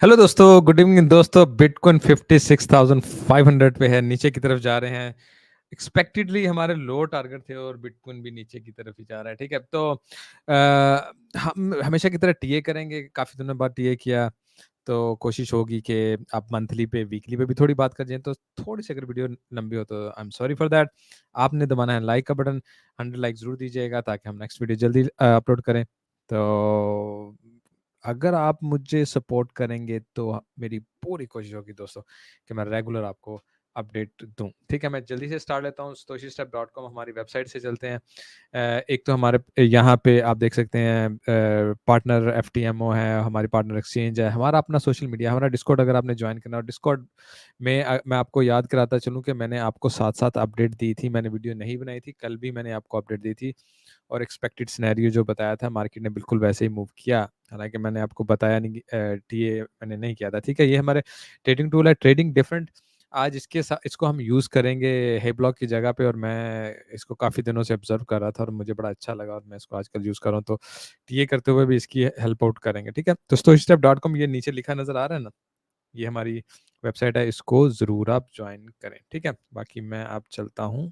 Hello दोस्तों, good evening दोस्तों। Bitcoin 56,500 पे है, नीचे की तरफ जा रहे हैं। एक्सपेक्टेडली हमारे लो टारगेट थे और बिटकॉइन भी नीचे की तरफ ही जा रहा है। ठीक है, तो हम हमेशा की तरह टीए करेंगे। काफ़ी दिनों बाद टीए किया, तो कोशिश होगी कि आप मंथली पे वीकली पे भी थोड़ी बात कर जाएं। तो थोड़ी सी अगर वीडियो लंबी हो तो I am sorry for that. आपने दबाना है लाइक का बटन, 100 लाइक ज़रूर दीजिएगा ताकि हम नेक्स्ट वीडियो जल्दी अपलोड करें। तो अगर आप मुझे सपोर्ट करेंगे तो मेरी पूरी कोशिश होगी दोस्तों कि मैं रेगुलर आपको अपडेट दूं। ठीक है, मैं जल्दी से स्टार्ट लेता हूँ। stoichystep.com हमारी वेबसाइट से चलते हैं। एक तो हमारे यहाँ पे आप देख सकते हैं पार्टनर एफटीएमओ है, हमारी पार्टनर एक्सचेंज है, हमारा अपना सोशल मीडिया, हमारा डिस्कॉर्ड अगर आपने ज्वाइन करना हो। डिस्कॉर्ड में मैं आपको याद कराता चलूँ कि मैंने आपको साथ साथ अपडेट दी थी। मैंने वीडियो नहीं बनाई थी, कल भी मैंने आपको अपडेट दी थी और एक्सपेक्टेड सिनेरियो जो बताया था मार्केट ने बिल्कुल वैसे ही मूव किया। हालांकि मैंने आपको बताया नहीं, टीए मैंने नहीं किया था। ठीक है, ये हमारे ट्रेडिंग टूल है, ट्रेडिंग डिफरेंट। आज इसके साथ इसको हम यूज़ करेंगे हे ब्लॉक की जगह पे, और मैं इसको काफ़ी दिनों से ऑब्जर्व कर रहा था और मुझे बड़ा अच्छा लगा और मैं इसको आजकल यूज़ कर रहा हूँ। तो टीए करते हुए भी इसकी हेल्प आउट करेंगे। ठीक है, तो stoichstep.com ये नीचे लिखा नज़र आ रहा है ना, ये हमारी वेबसाइट है, इसको ज़रूर आप ज्वाइन करें। ठीक है, बाकी मैं अब चलता हूँ,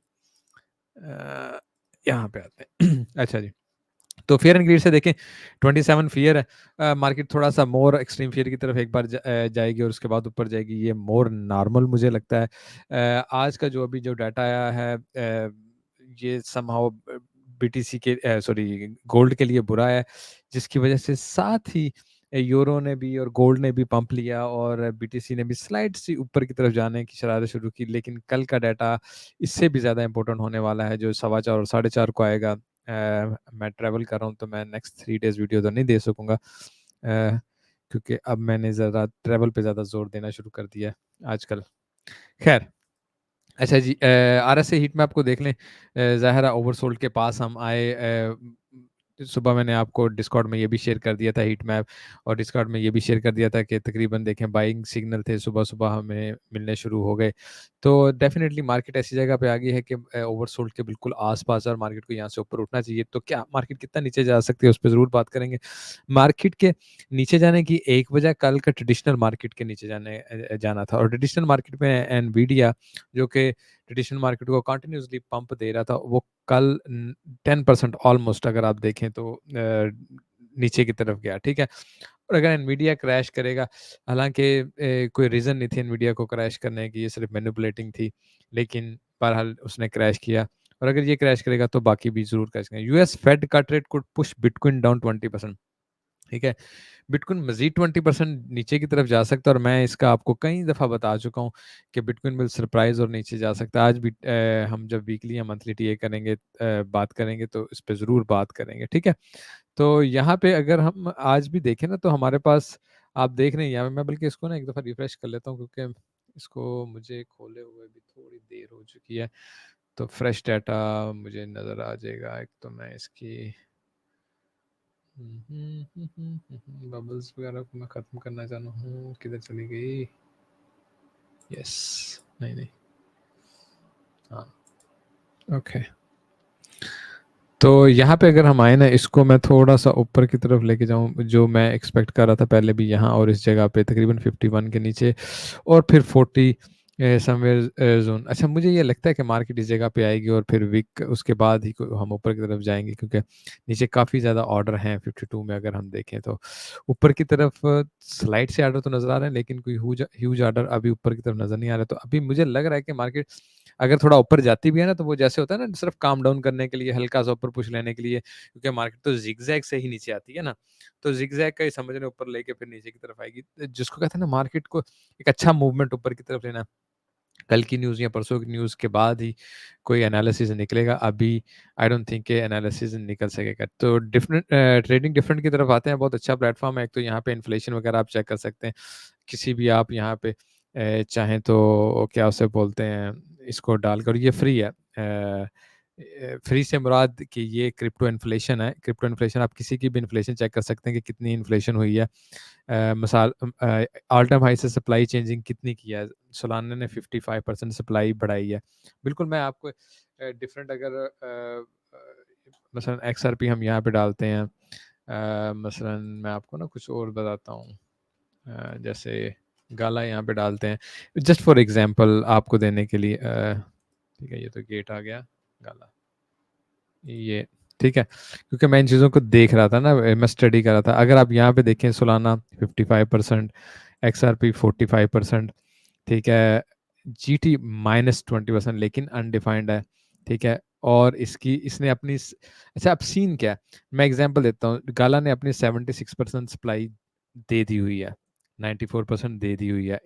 यहाँ पे आते हैं। अच्छा जी, तो फियर एंड ग्रीड से देखें 27 फियर है। मार्केट थोड़ा सा मोर एक्सट्रीम फियर की तरफ एक बार जाएगी और उसके बाद ऊपर जाएगी। ये मोर नॉर्मल मुझे लगता है। आज का जो अभी जो डाटा आया है, ये समहाउ बीटीसी के सॉरी गोल्ड के लिए बुरा है, जिसकी वजह से साथ ही यूरो ने भी और गोल्ड ने भी पंप लिया और बीटीसी ने भी स्लाइड सी ऊपर की तरफ जाने की शरारत शुरू की। लेकिन कल का डाटा इससे भी ज़्यादा इंपॉर्टेंट होने वाला है, जो 4:15 और 4:30 को आएगा। मैं ट्रैवल कर रहा हूँ तो मैं नेक्स्ट 3 डेज वीडियो तो नहीं दे सकूँगा, क्योंकि अब मैंने ज़रा ट्रैवल पे ज़्यादा जोर देना शुरू कर दिया है आजकल। खैर, अच्छा जी, आरएसए हीट मैप को देख लें। ज़ाहिर है ओवरसोल्ड के पास हम आए। सुबह मैंने आपको डिस्कॉर्ड में ये भी शेयर कर दिया था हीट मैप, और डिस्कॉर्ड में ये भी शेयर कर दिया था कि तकरीबन देखें बाइंग सिग्नल थे, सुबह सुबह हमें मिलने शुरू हो गए। तो डेफिनेटली मार्केट ऐसी जगह पे आ गई है कि ओवरसोल्ड के बिल्कुल आसपास, और मार्केट को यहाँ से ऊपर उठना चाहिए। तो क्या मार्केट कितना नीचे जा सकती है उस पर ज़रूर बात करेंगे। मार्केट के नीचे जाने की एक वजह कल का ट्रेडिशनल मार्केट के नीचे जाना था, और ट्रेडिशनल मार्केट में एनवीडिया जो कि ट्रेडिशनल मार्केट को कंटिन्यूसली पंप दे रहा था, वो कल 10% ऑलमोस्ट अगर आप देखें तो नीचे की तरफ गया। ठीक है, और अगर एनवीडिया क्रैश करेगा, हालांकि कोई रीज़न नहीं थी एनवीडिया को क्रैश करने की, ये सिर्फ मैनिपुलेटिंग थी, लेकिन बहरहाल उसने क्रैश किया। और अगर ये क्रैश करेगा तो बाकी भी जरूर क्रैश करेंगे। US Fed cut rate could push bitcoin down 20%। ठीक है, बिटकॉइन मजीद 20% नीचे की तरफ जा सकता है, और मैं इसका आपको कई दफ़ा बता चुका हूँ कि बिटकॉइन विल सरप्राइज और नीचे जा सकता है। आज भी हम जब वीकली या मंथली टीए करेंगे, बात करेंगे तो इस पर ज़रूर बात करेंगे। ठीक है, तो यहाँ पे अगर हम आज भी देखें ना, तो हमारे पास आप देख रहे हैं यहाँ पे, मैं बल्कि इसको ना एक दफ़ा रिफ्रेश कर लेता हूँ क्योंकि इसको मुझे खोले हुए भी थोड़ी देर हो चुकी है। तो फ्रेश डाटा मुझे नज़र आ जाएगा। एक तो मैं इसकी बबल्स वगैरह को मैं ख़त्म करना चाहता हूँ। किधर चली गई? यस, नहीं नहीं, हाँ, ओके। तो यहाँ पे अगर हम आए ना, इसको मैं थोड़ा सा ऊपर की तरफ लेके जाऊँ, जो मैं एक्सपेक्ट कर रहा था पहले भी यहाँ और इस जगह पे तकरीबन 51 के नीचे, और फिर 40 समवेयर जोन। अच्छा, मुझे ये लगता है कि मार्केट इस जगह पे आएगी और फिर वीक उसके बाद ही हम ऊपर की तरफ जाएंगे, क्योंकि नीचे काफ़ी ज़्यादा ऑर्डर हैं 52 में। अगर हम देखें तो ऊपर की तरफ स्लाइड से ऑर्डर तो नज़र आ रहे हैं, लेकिन कोई ह्यूज ऑर्डर अभी ऊपर की तरफ नज़र नहीं आ रहा। तो अभी मुझे लग रहा है कि मार्केट अगर थोड़ा ऊपर जाती भी है ना, तो वो जैसे होता है ना, सिर्फ काम डाउन करने के लिए, हल्का सा ऊपर पुश लेने के लिए, क्योंकि मार्केट तो जिगजैग से ही नीचे आती है ना। तो जिगजैग का ही समझ लें, ऊपर लेके फिर नीचे की तरफ आएगी, जिसको कहते हैं ना मार्केट को एक अच्छा मूवमेंट ऊपर की तरफ लेना। कल की न्यूज़ या परसों की न्यूज़ के बाद ही कोई एनालिसिस निकलेगा। अभी आई डोंट थिंक कि एनालिसिस निकल सकेगा। तो डिफरेंट ट्रेडिंग डिफरेंट की तरफ आते हैं। बहुत अच्छा प्लेटफॉर्म है। एक तो यहाँ पे इन्फ्लेशन वगैरह आप चेक कर सकते हैं, किसी भी आप यहाँ पे चाहें तो क्या उसे बोलते हैं, इसको डालकर, ये फ्री है। फ्री से मुराद कि ये क्रिप्टो इन्फ्लेशन है। क्रिप्टो इन्फ्लेशन आप किसी की भी इन्फ्लेशन चेक कर सकते हैं कि कितनी इन्फ्लेशन हुई है। मिसाल ऑल टाइम हाई से सप्लाई चेंजिंग कितनी की है, सोलाना ने 55% सप्लाई बढ़ाई है। बिल्कुल, मैं आपको डिफरेंट अगर मसलन XRP हम यहाँ पे डालते हैं, मसलन मैं आपको ना कुछ और बताता हूँ। जैसे गाला यहाँ पे डालते हैं, जस्ट फॉर एग्जांपल आपको देने के लिए। ठीक है, ये तो गेट आ गया, गाला ये, ठीक है, क्योंकि मैं इन चीज़ों को देख रहा था ना, मैं स्टडी कर रहा था। अगर आप यहाँ पे देखें, सोलाना 55%, XRP 45%, ठीक है, GT -20%, लेकिन अनडिफाइंड है, ठीक है। और इसने अपनी अच्छा, अब सीन क्या है, मैं एग्जांपल देता हूँ। गाला ने अपनी 76% सप्लाई दे दी हुई है, 94% दे दी हुई है।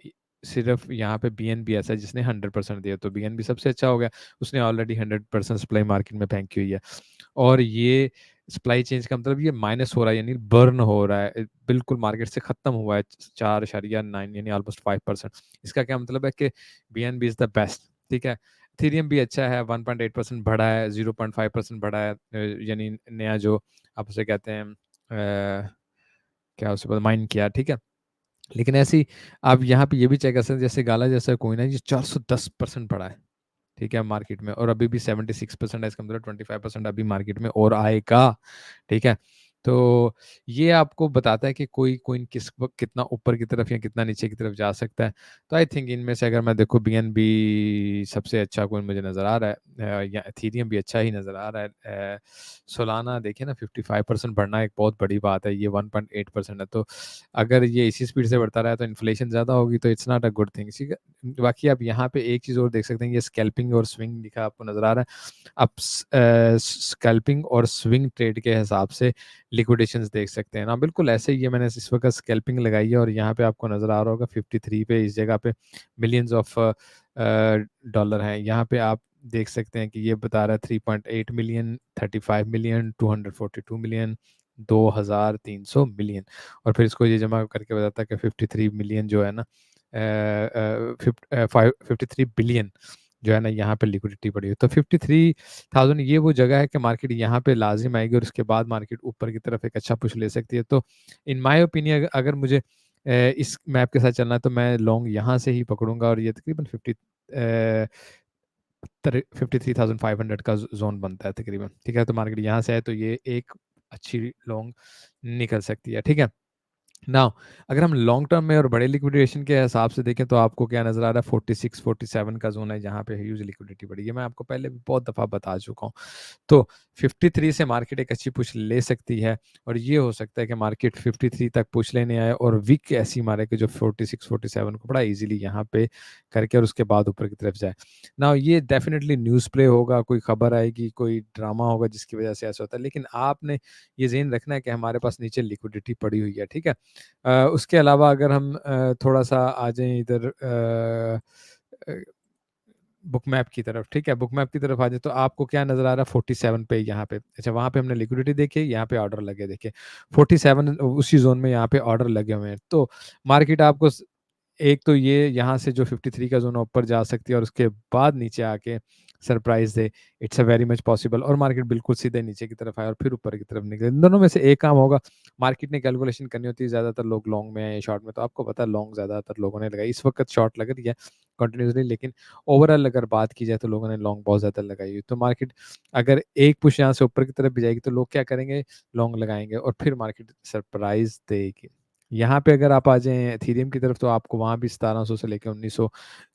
सिर्फ यहाँ पे BNB ऐसा है जिसने 100% दिया, तो BNB सबसे अच्छा हो गया, उसने ऑलरेडी 100% सप्लाई मार्केट में फेंकी हुई है। और ये सप्लाई चेंज का मतलब ये माइनस हो रहा है, यानी बर्न हो रहा है, बिल्कुल मार्केट से खत्म हुआ है, 4.9 यानी ऑलमोस्ट 5%। इसका क्या मतलब है कि BNB इज द बेस्ट, ठीक है। इथेरियम भी अच्छा है, 1.8% बढ़ा है, 0.5% बढ़ा है, यानी नया जो आप उसे कहते हैं क्या उसे माइन किया, ठीक है। लेकिन ऐसी आप यहाँ पे ये भी चेक कर सकते हैं, जैसे गाला जैसा कोइन है, ये 410% बढ़ा है, ठीक है, मार्केट में, और अभी भी 76% है, इसका मतलब 25% अभी मार्केट में और आएगा, ठीक है। तो ये आपको बताता है कि कोई कोइन किस वक्त कितना ऊपर की तरफ या कितना नीचे की तरफ जा सकता है। तो आई थिंक इनमें से अगर मैं देखूँ, BNB सबसे अच्छा कोइन मुझे नज़र आ रहा है, या एथीरियम भी अच्छा ही नज़र आ रहा है। सोलाना देखिए ना, 55% बढ़ना एक बहुत बड़ी बात है, ये 1.8% है। तो अगर ये इसी स्पीड से बढ़ता रहा तो इन्फ्लेशन ज़्यादा होगी, तो it's not a good thing. बाकी आप यहाँ पे एक चीज़ और देख सकते हैं, ये स्कैल्पिंग और स्विंग लिखा आपको नज़र आ रहा है। आप स्कैल्पिंग और स्विंग ट्रेड के हिसाब से लिक्विडेशंस देख सकते हैं ना, बिल्कुल ऐसे ही है। मैंने इस वक्त स्कैल्पिंग लगाई है और यहाँ पे आपको नज़र आ रहा होगा 53 पे, इस जगह पे मिलियंस ऑफ डॉलर हैं। यहाँ पे आप देख सकते हैं कि ये बता रहा है 3.8 मिलियन, 35 मिलियन, 242 मिलियन, 2300 मिलियन, और फिर इसको ये जमा करके बताता है कि 53 मिलियन जो है ना, 53 बिलियन जो है ना, यहाँ पे लिक्विडिटी पड़ी है। तो 53,000 ये वो जगह है कि मार्केट यहाँ पे लाजिम आएगी और उसके बाद मार्केट ऊपर की तरफ एक अच्छा पुश ले सकती है। तो इन माय ओपिनियन अगर मुझे इस मैप के साथ चलना है तो मैं लॉन्ग यहाँ से ही पकड़ूंगा, और ये तकरीबन 53,500 का जोन बनता है तकरीबन, ठीक है। तो मार्केट यहाँ से है तो ये एक अच्छी लॉन्ग निकल सकती है, ठीक है। नाउ अगर हम लॉन्ग टर्म में और बड़े लिक्विडेशन के हिसाब से देखें तो आपको क्या नजर आ रहा है, 46 47 का जोन है जहाँ पे ह्यूज लिक्विडिटी बढ़ी है। मैं आपको पहले भी बहुत दफा बता चुका हूँ। तो 53 से मार्केट एक अच्छी पुश ले सकती है, और ये हो सकता है कि मार्केट 53 तक पुश लेने आए और वीक ऐसी मारे कि जो 46 47 को बड़ा इजीली यहाँ पे करके और उसके बाद ऊपर की तरफ जाए ना। ये डेफिनेटली न्यूज़ प्ले होगा, कोई खबर आएगी, कोई ड्रामा होगा जिसकी वजह से ऐसा होता है, लेकिन आपने ये ज़हन रखना है कि हमारे पास नीचे लिक्विडिटी पड़ी हुई है, ठीक है। उसके अलावा अगर हम थोड़ा सा आ जाएं इधर बुक मैप की तरफ, ठीक है, बुक मैप की तरफ आ जाए तो आपको क्या नजर आ रहा है, 47 पे यहाँ पे। अच्छा, वहाँ पे हमने लिक्विडिटी देखी, यहाँ पे ऑर्डर लगे देखे, 47 उसी जोन में यहाँ पे ऑर्डर लगे हुए हैं। तो मार्केट आपको एक तो ये यहाँ से जो 53 का जोन है ऊपर जा सकती है और उसके बाद नीचे आके surprise they, it's a very much possible, और मार्केट बिल्कुल सीधे नीचे की तरफ आए और फिर ऊपर की तरफ निकले। इन दोनों में से एक काम होगा। मार्केट ने कैलकुलेशन करनी होती है, ज़्यादातर लोग लॉन्ग में है शॉर्ट में, तो आपको पता है लॉन्ग ज़्यादातर लोगों ने लगाई, इस वक्त शॉर्ट लग रही है कंटिन्यूसली, लेकिन ओवरऑल अगर बात की जाए तो लोगों ने लॉन्ग बहुत ज़्यादा लगाई हुई। तो मार्केट अगर एक पुश यहाँ से ऊपर की तरफ भी जाएगी तो लोग क्या करेंगे, लॉन्ग लगाएंगे और फिर मार्केट सरप्राइज देगी। यहाँ पे अगर आप आ जाएं एथीरियम की तरफ तो आपको वहाँ भी 1700 से लेकर 1900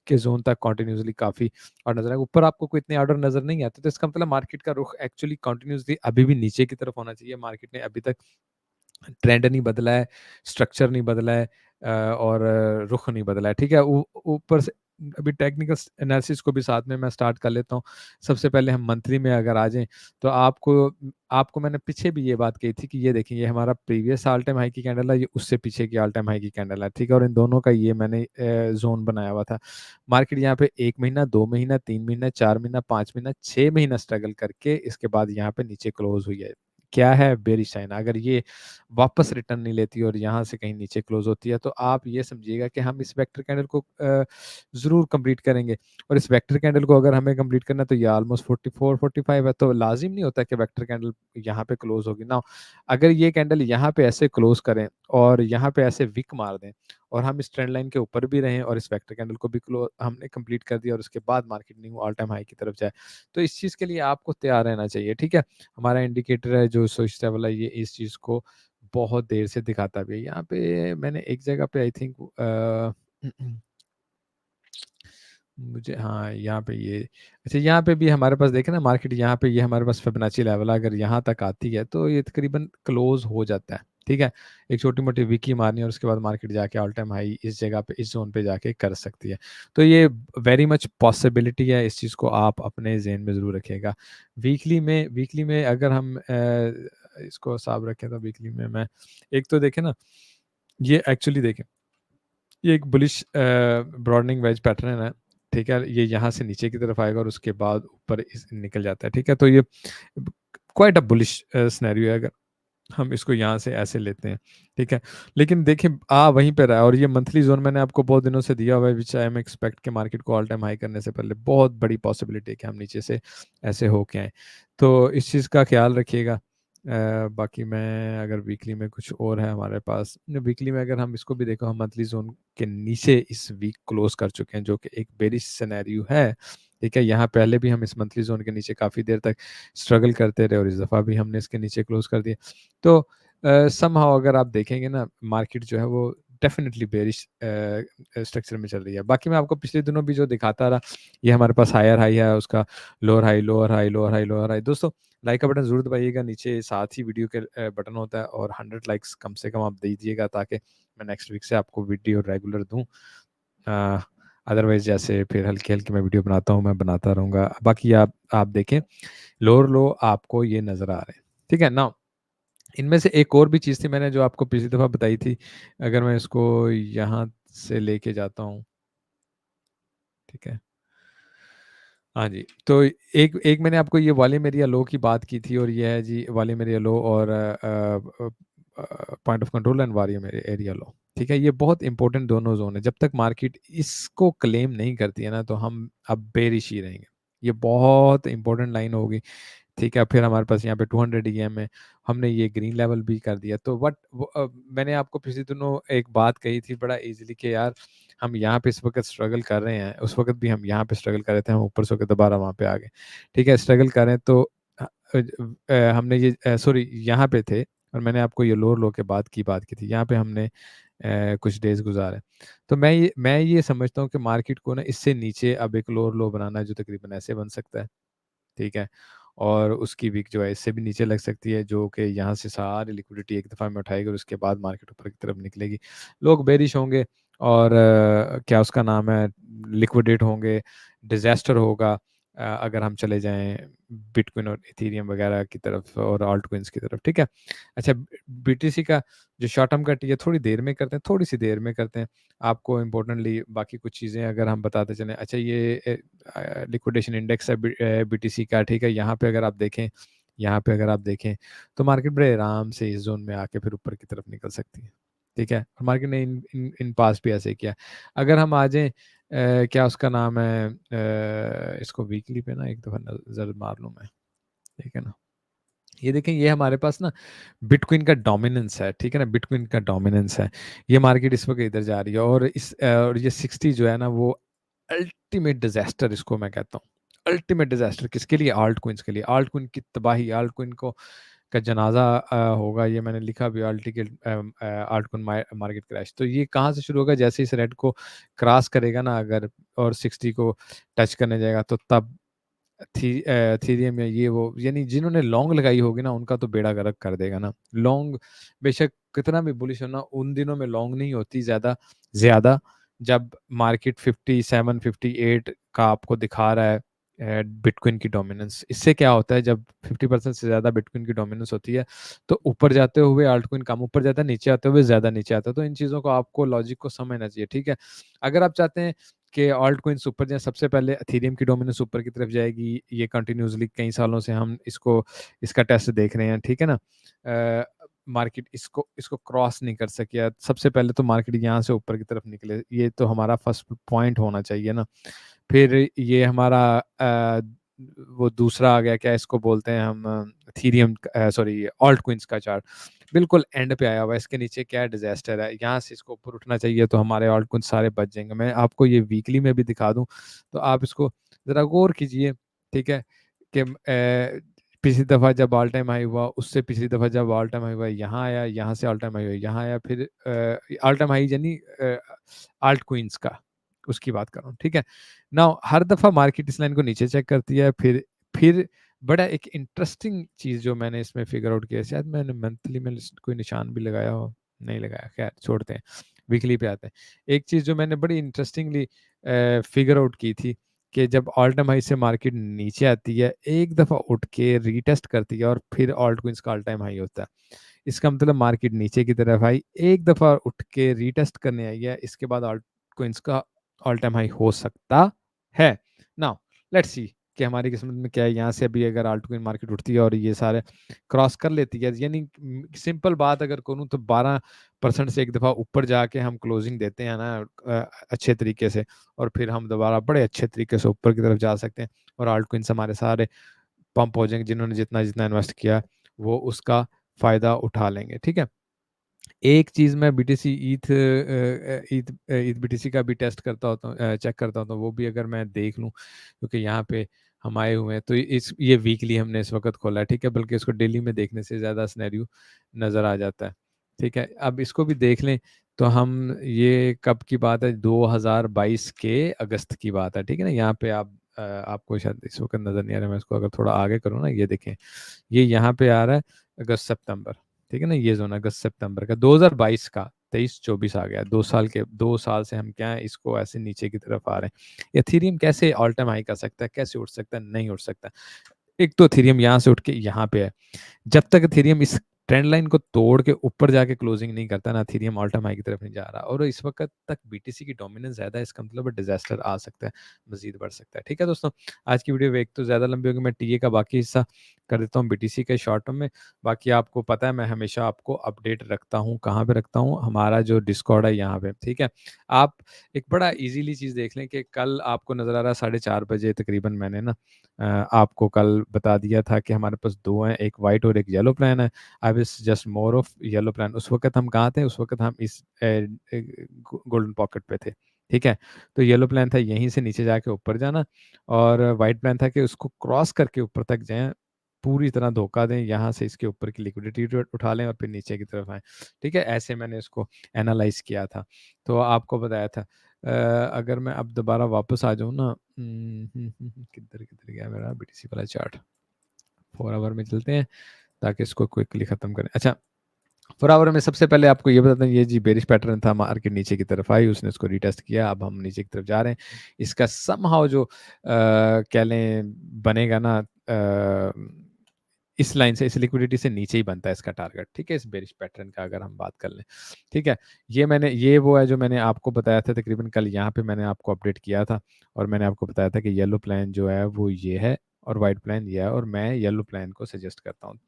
के जोन तक कंटिन्यूसली काफ़ी और नजर आएगा। ऊपर आपको कोई इतने ऑर्डर नजर नहीं आते, तो इसका मतलब मार्केट का रुख एक्चुअली कंटिन्यूसली अभी भी नीचे की तरफ होना चाहिए। मार्केट ने अभी तक ट्रेंड नहीं बदला है, स्ट्रक्चर नहीं बदला है, और रुख नहीं बदला है, ठीक है। ऊपर से अभी टेक्निकल एनालिसिस को भी साथ में मैं स्टार्ट कर लेता हूँ। सबसे पहले हम मंथली में अगर आ जाएं तो आपको आपको मैंने पीछे भी ये बात कही थी कि ये देखिए, ये हमारा प्रीवियस ऑल टाइम हाई की कैंडल है, ये उससे पीछे की ऑल टाइम हाई की कैंडल है, ठीक है। और इन दोनों का ये मैंने जोन बनाया हुआ था। मार्केट यहाँ पे 1 महीना, 2 महीना, 3 महीना, 4 महीना, 5 महीना, 6 महीना स्ट्रगल करके इसके बाद यहाँ पे नीचे क्लोज हुई है। क्या है, बेरिश साइन। अगर ये वापस रिटर्न नहीं लेती और यहाँ से कहीं नीचे क्लोज होती है तो आप ये समझिएगा कि हम इस वेक्टर कैंडल को ज़रूर कंप्लीट करेंगे। और इस वेक्टर कैंडल को अगर हमें कंप्लीट करना है तो ये ऑलमोस्ट 44 45 है, तो लाजिम नहीं होता कि वेक्टर कैंडल यहाँ पे क्लोज होगी ना। अगर ये कैंडल यहाँ पे ऐसे क्लोज करें और यहाँ पे ऐसे विक मार दें और हम इस ट्रेंड लाइन के ऊपर भी रहें और इस वेक्टर कैंडल को भी क्लोज हमने कंप्लीट कर दिया और उसके बाद market knew all time high की तरफ जाए, तो इस चीज़ के लिए आपको तैयार रहना चाहिए, ठीक है। हमारा इंडिकेटर है जो स्विच लेवल है, ये इस चीज़ को बहुत देर से दिखाता भी है। यहाँ पे मैंने एक जगह पे आई थिंक मुझे, हाँ, यहाँ पे ये, अच्छा यहाँ पे भी हमारे पास देखे ना मार्केट, यहाँ पे ये हमारे पास फिबोनाची लेवल अगर यहाँ तक आती है तो ये तकरीबन क्लोज हो जाता है। ठीक है, एक छोटी मोटी विकी मारनी है और उसके बाद मार्केट जाके ऑल टाइम हाई इस जगह पे, इस जोन पे जाके कर सकती है। तो ये वेरी मच पॉसिबिलिटी है, इस चीज़ को आप अपने जहन में ज़रूर रखिएगा। वीकली में अगर हम इसको हिसाब रखें तो वीकली में मैं एक तो देखें ना, ये एक्चुअली देखें, ये एक बुलिश ब्रॉडनिंग वेज पैटर्न है। ठीक है, ये यहाँ से नीचे की तरफ आएगा और उसके बाद ऊपर निकल जाता है। ठीक है, तो ये क्वाइट अ बुलिश सिनेरियो है अगर हम इसको यहाँ से ऐसे लेते हैं। ठीक है, लेकिन देखें वहीं पे रहा है और ये मंथली जोन मैंने आपको बहुत दिनों से दिया हुआ है, विच आई एम एक्सपेक्ट के मार्केट को ऑल टाइम हाई करने से पहले बहुत बड़ी पॉसिबिलिटी है कि हम नीचे से ऐसे होके आए। तो इस चीज़ का ख्याल रखिएगा। बाकी मैं अगर वीकली में कुछ और है हमारे पास, वीकली में अगर हम इसको भी देखो, हम मंथली जोन के नीचे इस वीक क्लोज कर चुके हैं जो कि एक बेरिश सिनेरियो है। ठीक है, यहाँ पहले भी हम इस मंथली जोन के नीचे काफ़ी देर तक स्ट्रगल करते रहे और इस दफ़ा भी हमने इसके नीचे क्लोज कर दिया। तो समहाउ अगर आप देखेंगे ना, मार्केट जो है वो डेफिनेटली बेरिश स्ट्रक्चर में चल रही है। बाकी मैं आपको पिछले दिनों भी जो दिखाता रहा, ये हमारे पास हायर हाई है, उसका lower high, lower high, lower high, lower high. दोस्तों, लाइक का बटन ज़रूर दबाइएगा, नीचे साथ ही वीडियो के बटन होता है और 100 लाइक्स कम से कम आप दे दीजिएगा ताकि मैं नेक्स्ट वीक से आपको वीडियो रेगुलर दूँ। अदरवाइज़ जैसे फिर हल्की-हल्की मैं वीडियो बनाता हूँ, मैं बनाता रहूँगा। बाकी आप देखें, लोअर लो आपको ये नज़र आ रहे हैं। ठीक है? नाउ इनमें से एक और भी चीज़ थी मैंने जो आपको पिछली दफ़ा बताई थी, अगर मैं इसको यहाँ से लेके जाता हूँ, ठीक है? हाँ जी, तो एक एक मैंने आपको ये वॉल्यूम एरिया लो की बात की थी और ये है जी वॉल्यूम एरिया लो और point of control and volume area low. ठीक है, ये बहुत इंपॉर्टेंट दोनों ज़ोन है। जब तक मार्केट इसको क्लेम नहीं करती है ना, तो हम अब बेरिश ही रहेंगे। ये बहुत इंपॉर्टेंट लाइन होगी। ठीक है, फिर हमारे पास यहाँ पे 200 ईएम है, हमने ये ग्रीन लेवल भी कर दिया। तो मैंने आपको पिछले दिनों एक बात कही थी बड़ा ईज़िली कि यार हम यहाँ पे इस वक़्त स्ट्रगल कर रहे हैं, उस वक़्त भी हम यहाँ पे स्ट्रगल कर रहे थे, हम ऊपर से होके दोबारा वहाँ पे आ गए। ठीक है, स्ट्रगल कर रहे हैं तो हमने ये सॉरी यहाँ पे थे और मैंने आपको ये लोअर लो के बाद की बात की थी, यहाँ पे हमने कुछ डेज़ गुज़ारे। तो मैं ये समझता हूँ कि मार्केट को ना इससे नीचे अब एक लोअर लो बनाना है जो तकरीबन ऐसे बन सकता है। ठीक है? और उसकी विक जो है इससे भी नीचे लग सकती है जो कि यहाँ से सारी लिक्विडिटी एक दफ़ा में उठाएगी और उसके बाद मार्केट ऊपर की तरफ निकलेगी। लोग बेरिश होंगे और क्या उसका नाम है, लिक्विडेट होंगे, डिज़ास्टर होगा अगर हम चले जाएँ बिटकॉइन और इथेरियम वगैरह की तरफ और ऑल्ट कॉइन्स की तरफ। ठीक है? अच्छा, बीटीसी का जो शॉर्ट टर्म कट ये थोड़ी देर में करते हैं, थोड़ी-सी देर में करते हैं। आपको इम्पोर्टेंटली बाकी कुछ चीज़ें अगर हम बताते चलें, अच्छा ये लिक्विडेशन इंडेक्स है बीटीसी का। ठीक है, यहाँ पे अगर आप देखें तो मार्केट बड़े आराम से इस जोन में आके फिर ऊपर की तरफ निकल सकती है। ठीक है, और मार्केट ने इन पास भी ऐसे ही किया। अगर हम आ जाएं क्या उसका नाम है, इसको वीकली पे ना एक दफ़ा नज़र मार लूँ मैं। ठीक है ना, ये देखें, ये हमारे पास ना बिटकॉइन का डोमिनेंस है। ठीक है ना, बिटकॉइन का डोमिनेंस है। ये मार्केट इस वक्त इधर जा रही है और और ये 60 जो है ना वो अल्टीमेट डिजास्टर इसको मैं कहता हूँ। अल्टीमेट डिजास्टर किसके लिए? आल्ट कोइंस के लिए। आल्ट कोइन की तबाही, आल्ट कोइन को का जनाजा होगा, ये मैंने लिखा भी article alt coin market crash. तो ये कहाँ से शुरू होगा? जैसे इस रेड को क्रॉस करेगा ना अगर और 60 को टच करने जाएगा तो तब थीरियम या ये वो यानी जिन्होंने लॉन्ग लगाई होगी ना उनका तो बेड़ा गर्क कर देगा ना। लॉन्ग बेशक कितना भी बुलिश हो ना, उन दिनों में लॉन्ग नहीं होती ज़्यादा ज़्यादा जब मार्केट 57 58 का आपको दिखा रहा है बिटकॉइन की डोमिनेंस। इससे क्या होता है, जब 50% से ज़्यादा बिटकॉइन की डोमिनेंस होती है तो ऊपर जाते हुए आल्टकॉइन कम ऊपर जाता है, नीचे आते हुए ज़्यादा नीचे आता है। तो इन चीज़ों को आपको लॉजिक को समझना चाहिए। ठीक है, अगर आप चाहते हैं कि ऑल्ट कोइन्स ऊपर जाएँ, सबसे पहले एथेरियम की डोमिनेंस ऊपर की तरफ जाएगी। ये कंटिन्यूअसली कई सालों से हम इसका टेस्ट देख रहे हैं। ठीक है ना? मार्केट इसको इसको क्रॉस नहीं कर सकी है। सबसे पहले तो मार्केट यहाँ से ऊपर की तरफ निकले, ये तो हमारा फर्स्ट पॉइंट होना चाहिए ना। फिर ये हमारा वो दूसरा आ गया, क्या इसको बोलते हैं हम, एथेरियम सॉरी ऑल्ट कोइन्स का चार्ट बिल्कुल एंड पे आया हुआ है। इसके नीचे क्या डिजास्टर है, यहाँ से इसको ऊपर उठना चाहिए तो हमारे ऑल्ट कोइन्स सारे बच जाएंगे। मैं आपको ये वीकली में भी दिखा दूं तो आप इसको ज़रा गौर कीजिए। ठीक है, कि पिछली दफ़ा जब ऑल टाइम हाई हुआ, उससे पिछली दफ़ा जब ऑल टाइम हाई हुआ, यहाँ आया, यहाँ से ऑल टाइम हाई हुआ, यहाँ आया, फिर ऑल टाइम हाई यानी आल्ट क्वींस का, उसकी बात कर रहा हूँ, ठीक है। नाउ हर दफ़ा मार्केट इस लाइन को नीचे चेक करती है, फिर बड़ा एक इंटरेस्टिंग चीज़ जो मैंने इसमें फिगर आउट किया, शायद मैंने मंथली में कोई निशान भी लगाया हो, नहीं लगाया, खैर छोड़ते हैं, वीकली पे आते हैं। एक चीज़ जो मैंने बड़ी इंटरेस्टिंगली फिगर आउट की थी कि जब ऑल टाइम हाई से मार्केट नीचे आती है, एक दफ़ा उठ के रीटेस्ट करती है और फिर ऑल्ट क्वींस का ऑल टाइम हाई होता है। इसका मतलब मार्केट नीचे की तरफ आई, एक दफ़ा उठ के रीटेस्ट करने आई है, इसके बाद ऑल्ट क्वींस का ऑल टाइम हाई हो सकता है। नाउ लेट्स सी कि हमारी किस्मत में क्या है। यहाँ से अभी अगर ऑल्ट क्वीन मार्केट उठती है और ये सारे क्रॉस कर लेती है, यानी सिंपल बात अगर करूँ तो 12% से एक दफ़ा ऊपर जाके हम क्लोजिंग देते हैं ना अच्छे तरीके से, और फिर हम दोबारा बड़े अच्छे तरीके से ऊपर की तरफ जा सकते हैं और ऑल्ट क्वींस हमारे सारे पंप हो जाएंगे, जिन्होंने जितना जितना इन्वेस्ट किया वो उसका फ़ायदा उठा लेंगे, ठीक है। एक चीज़ मैं बीटीसी ईथ बीटीसी का भी टेस्ट करता होता हूँ, चेक करता होता हूँ, वो भी अगर मैं देख लूँ, क्योंकि यहाँ पे हम आए हुए हैं, तो इस ये वीकली हमने इस वक्त खोला है, ठीक है, बल्कि इसको डेली में देखने से ज़्यादा सिनेरियो नज़र आ जाता है, ठीक है। अब इसको भी देख लें तो हम, ये कब की बात है, 2022 के अगस्त की बात है, ठीक है ना। यहाँ पे आप आपको शायद इस वक्त नज़र नहीं आ रहा, मैं इसको अगर थोड़ा आगे करूँ ना, ये देखें, ये यहाँ पे आ रहा है अगस्त सितंबर, ठीक है ना, ये जोन अगस्त सितंबर का 2022 का, 23-24 आ गया, 2 साल से हम क्या है, इसको ऐसे नीचे की तरफ आ रहे हैं। एथीरियम कैसे ऑल टाइम हाई कर सकता है, कैसे उठ सकता है, नहीं उठ सकता। एक तो एथीरियम यहाँ से उठ के यहाँ पे है, जब तक इथेरियम इस ट्रेंड लाइन को तोड़ के ऊपर जाके क्लोजिंग नहीं करता ना, इथेरियम ऑल टाइम हाई की तरफ नहीं जा रहा, और इस वक्त तक बीटीसी की डोमिनेंस ज्यादा है, इसका मतलब डिजास्टर आ सकता है, मजीद बढ़ सकता है, ठीक है दोस्तों। आज की वीडियो एक तो ज्यादा लंबी होगी, मैं टीए का बाकी हिस्सा कर देता हूँ बीटीसी के शॉर्ट टर्म में। बाकी आपको पता है मैं हमेशा आपको अपडेट रखता हूँ, कहाँ पे रखता हूँ, हमारा जो डिस्कॉर्ड है यहाँ पे, ठीक है। आप एक बड़ा इजीली चीज़ देख लें कि कल आपको नज़र आ रहा है 4:30 बजे तकरीबन, मैंने ना आपको कल बता दिया था कि हमारे पास दो हैं, एक वाइट और एक येलो प्लान है। I wish just more of yellow plan. उस वक्त हम कहाँ थे, उस वक्त हम इस गोल्डन पॉकेट पे थे, ठीक है। तो येलो प्लान था यहीं से नीचे जाके ऊपर जाना, और वाइट प्लान था कि उसको क्रॉस करके ऊपर तक जाएं, पूरी तरह धोखा दें, यहाँ से इसके ऊपर की लिक्विडिटी उठा लें और फिर नीचे की तरफ आए, ठीक है। ऐसे मैंने इसको एनालाइज किया था, तो आपको बताया था। अगर मैं अब दोबारा वापस आ जाऊँ ना, किधर किधर गया मेरा बीटीसी वाला चार्ट, 4 आवर में चलते हैं ताकि इसको क्विकली खत्म करें। अच्छा, 4 आवर में सबसे पहले आपको ये बताते हैं, ये जी बेरिश पैटर्न था, मार्केट नीचे की तरफ आई, उसने उसको रीटेस्ट किया, अब हम नीचे की तरफ जा रहे हैं। इसका समहाउ जो कह लें बनेगा ना, इस लाइन से, इस लिक्विडिटी से नीचे ही बनता है इसका टारगेट, ठीक है, इस बेरिश पैटर्न का अगर हम बात कर लें, ठीक है। ये वो है जो मैंने आपको बताया था तकरीबन कल, यहाँ पे मैंने आपको अपडेट किया था, और मैंने आपको बताया था कि येलो प्लान जो है वो ये है और वाइट प्लान ये है, और मैं येलो प्लान को सजेस्ट करता हूँ।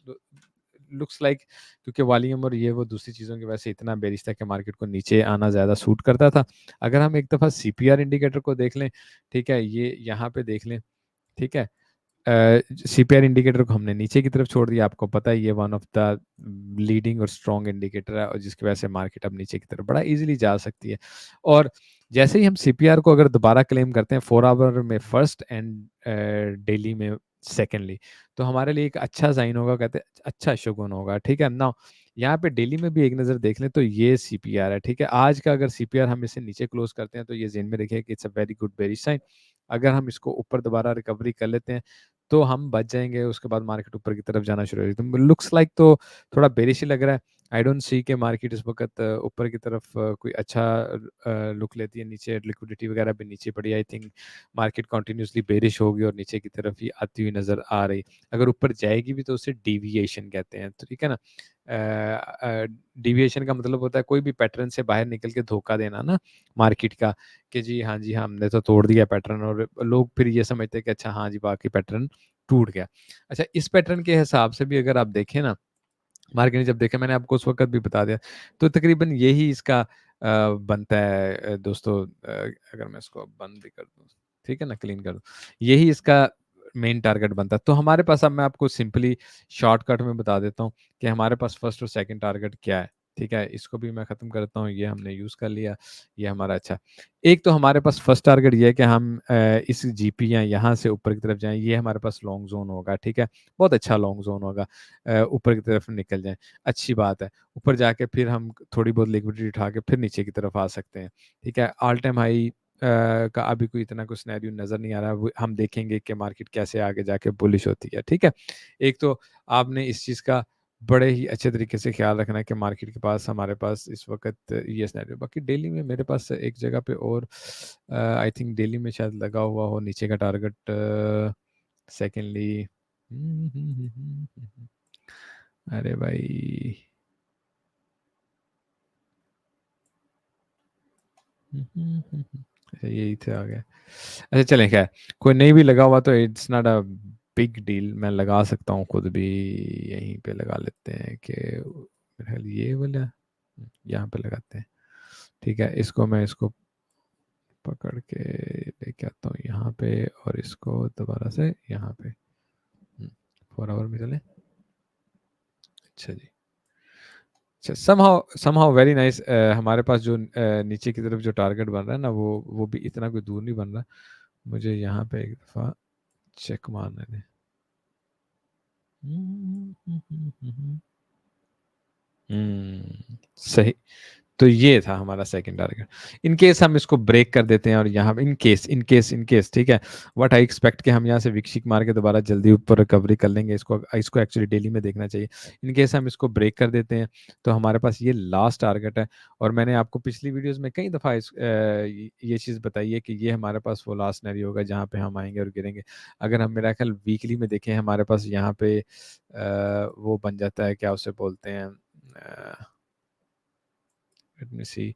लुक्स लाइक क्योंकि वॉल्यूम और ये वो दूसरी चीज़ों की वजह से इतना बेरिश था कि मार्केट को नीचे आना ज़्यादा सूट करता था। अगर हम एक दफ़ा सीपीआर इंडिकेटर को देख लें, ठीक है, ये यहाँ पे देख लें, ठीक है, सीपीआर इंडिकेटर को हमने नीचे की तरफ छोड़ दिया, आपको पता है ये वन ऑफ द लीडिंग और स्ट्रॉन्ग इंडिकेटर है, और जिसकी वजह से मार्केट अब नीचे की तरफ बड़ा इजीली जा सकती है। और जैसे ही हम सीपीआर को अगर दोबारा क्लेम करते हैं 4 आवर में फर्स्ट एंड डेली में सेकेंडली, तो हमारे लिए एक अच्छा साइन होगा, कहते हैं अच्छा शगुन होगा, ठीक है ना। यहाँ पे डेली में भी एक नज़र देख लें तो ये सीपीआर है, ठीक है। आज का अगर सीपीआर हम इसे नीचे क्लोज करते हैं तो ये जेन में रखिए कि it's a very good bearish sign. अगर हम इसको ऊपर दोबारा रिकवरी कर लेते हैं तो हम बच जाएंगे, उसके बाद मार्केट ऊपर की तरफ जाना शुरू हो जाएगी। तो लुक्स लाइक तो थोड़ा बेरिश ही लग रहा है। आई डोंट सी के मार्केट इस वक्त ऊपर की तरफ कोई अच्छा लुक लेती है, नीचे लिक्विडिटी वगैरह भी नीचे पड़ी, I think market continuously bearish होगी और नीचे की तरफ ही आती हुई नज़र आ रही। अगर ऊपर जाएगी भी तो उसे डिविएशन कहते हैं, तो ठीक है ना। डिविएशन का मतलब होता है कोई भी पैटर्न से बाहर निकल के धोखा देना ना मार्केट का, कि जी हाँ जी हाँ हमने तो तोड़ दिया पैटर्न, और लोग फिर ये समझते हैं कि अच्छा हाँ जी बाकी पैटर्न टूट गया। अच्छा, इस पैटर्न के हिसाब से भी अगर आप देखें ना, मार्केट ने जब देखा, मैंने आपको उस वक्त भी बता दिया, तो तकरीबन यही इसका बनता है दोस्तों। अगर मैं इसको बंद भी कर दूँ, ठीक है ना, क्लीन कर दूँ, यही इसका मेन टारगेट बनता है। तो हमारे पास, अब मैं आपको सिंपली शॉर्टकट में बता देता हूँ कि हमारे पास फर्स्ट और सेकंड टारगेट क्या है, ठीक है, इसको भी मैं ख़त्म करता हूँ, ये हमने यूज़ कर लिया, ये हमारा अच्छा। एक तो हमारे पास फर्स्ट टारगेट ये है कि हम इस जीपी या यहाँ से ऊपर की तरफ जाएँ, ये हमारे पास लॉन्ग ज़ोन होगा, ठीक है? बहुत अच्छा लॉन्ग ज़ोन होगा, ऊपर की तरफ निकल जाएँ, अच्छी बात है। ऊपर जाके फिर हम थोड़ी बहुत लिक्विडिटी उठा के फिर नीचे की तरफ आ सकते हैं, ठीक है? ऑल टाइम हाई का अभी कोई इतना कुछ सिनेरियो नज़र नहीं आ रहा है, वो हम देखेंगे कि मार्केट कैसे आगे जाके बुलिश होती है, ठीक है? एक तो आपने इस चीज़ का बड़े ही अच्छे तरीके से ख़्याल रखना है कि मार्केट के पास हमारे पास इस वक़्त ये सिनेरियो, बाकी डेली में मेरे पास एक जगह पे और आई थिंक डेली में शायद लगा हुआ हो नीचे का टारगेट, सेकंडली अरे भाई अच्छा यही थे आ गया। अच्छा चलें खैर, कोई नहीं भी लगा हुआ तो it's not a big deal, मैं लगा सकता हूँ खुद भी, यहीं पे लगा लेते हैं कि मेरे ख्याल ये वाला यहाँ पे लगाते हैं, ठीक है? इसको मैं इसको पकड़ के लेके आता हूँ यहाँ पे और इसको दोबारा से यहाँ पे 4 आवर में चले। अच्छा जी, अच्छा समहाउ समहाउ वेरी नाइस। हमारे पास जो नीचे की तरफ जो टारगेट बन रहा है ना, वो भी इतना कोई दूर नहीं बन रहा, मुझे यहाँ पे एक दफ़ा चेक मारने दें। सही, तो ये था हमारा सेकंड टारगेट। इन केस हम इसको ब्रेक कर देते हैं और यहाँ पे इन केस ठीक है, व्हाट आई एक्सपेक्ट कि हम यहाँ से विक मार के दोबारा जल्दी ऊपर रिकवरी कर लेंगे, इसको इसको एक्चुअली डेली में देखना चाहिए। इन केस हम इसको ब्रेक कर देते हैं तो हमारे पास ये लास्ट टारगेट है, और मैंने आपको पिछली वीडियोस में कई दफ़ा ये चीज़ बताई है कि ये हमारे पास वो लास्ट सिनेरियो होगा जहाँ पे हम आएंगे और गिरेंगे। अगर हम मेरा ख्याल वीकली में देखें, हमारे पास यहाँ पे वो बन जाता है, क्या उसे बोलते हैं, लेट मी सी,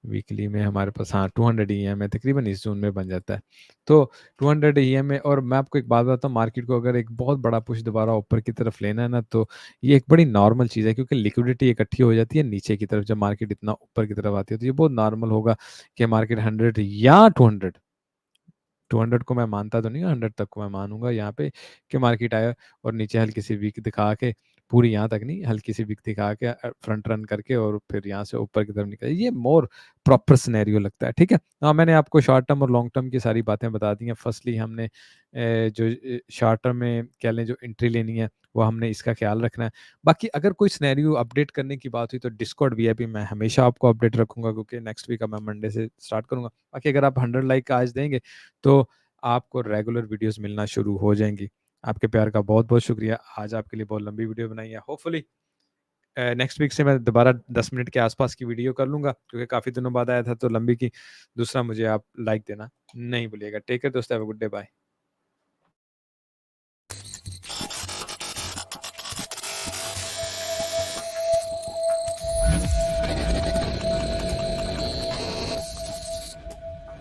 वीकली में हमारे पास हाँ 200 ईएम है, तकरीबन इस जोन में बन जाता है। तो 200 ईएम है, और मैं आपको एक बात बताता हूँ, मार्केट को अगर एक बहुत बड़ा पुश दोबारा ऊपर की तरफ लेना है ना, तो ये एक बड़ी नॉर्मल चीज़ है, क्योंकि लिक्विडिटी इकट्ठी हो जाती है नीचे की तरफ जब मार्केट इतना ऊपर की तरफ आती है, तो ये बहुत नॉर्मल होगा कि मार्केट 100 या 200 को मैं मानता तो नहीं हूँ, 100 तक को मैं मानूँगा यहाँ पे कि मार्केट आया और नीचे हल्की सी वीक दिखा के, पूरी यहाँ तक नहीं, हल्की सी वीक दिखा के फ्रंट रन करके और फिर यहाँ से ऊपर की तरफ निकले। ये मोर प्रॉपर सिनेरियो लगता है, ठीक है? हाँ, मैंने आपको शॉर्ट टर्म और लॉन्ग टर्म की सारी बातें बता दी हैं। फर्स्टली हमने जो शॉर्ट टर्म में कह लें जो एंट्री लेनी है, वो हमने इसका ख़्याल रखना है। बाकी अगर कोई सिनेरियो अपडेट करने की बात हुई तो डिस्कॉर्ड वीआईपी मैं हमेशा आपको अपडेट रखूँगा, क्योंकि नेक्स्ट वीक अब मैं मंडे से स्टार्ट करूँगा। बाकी अगर आप 100 लाइक आज देंगे तो आपको रेगुलर वीडियोस मिलना शुरू हो जाएँगी। आपके प्यार का बहुत-बहुत शुक्रिया। आज आपके लिए बहुत लंबी वीडियो बनाई है। होपफुली नेक्स्ट वीक से मैं दोबारा 10 मिनट के आसपास की वीडियो कर लूँगा, क्योंकि काफ़ी दिनों बाद आया था तो लंबी की। दूसरा, मुझे आप लाइक देना नहीं भूलिएगा। टेक केयर दोस्तों, have a good day, bye.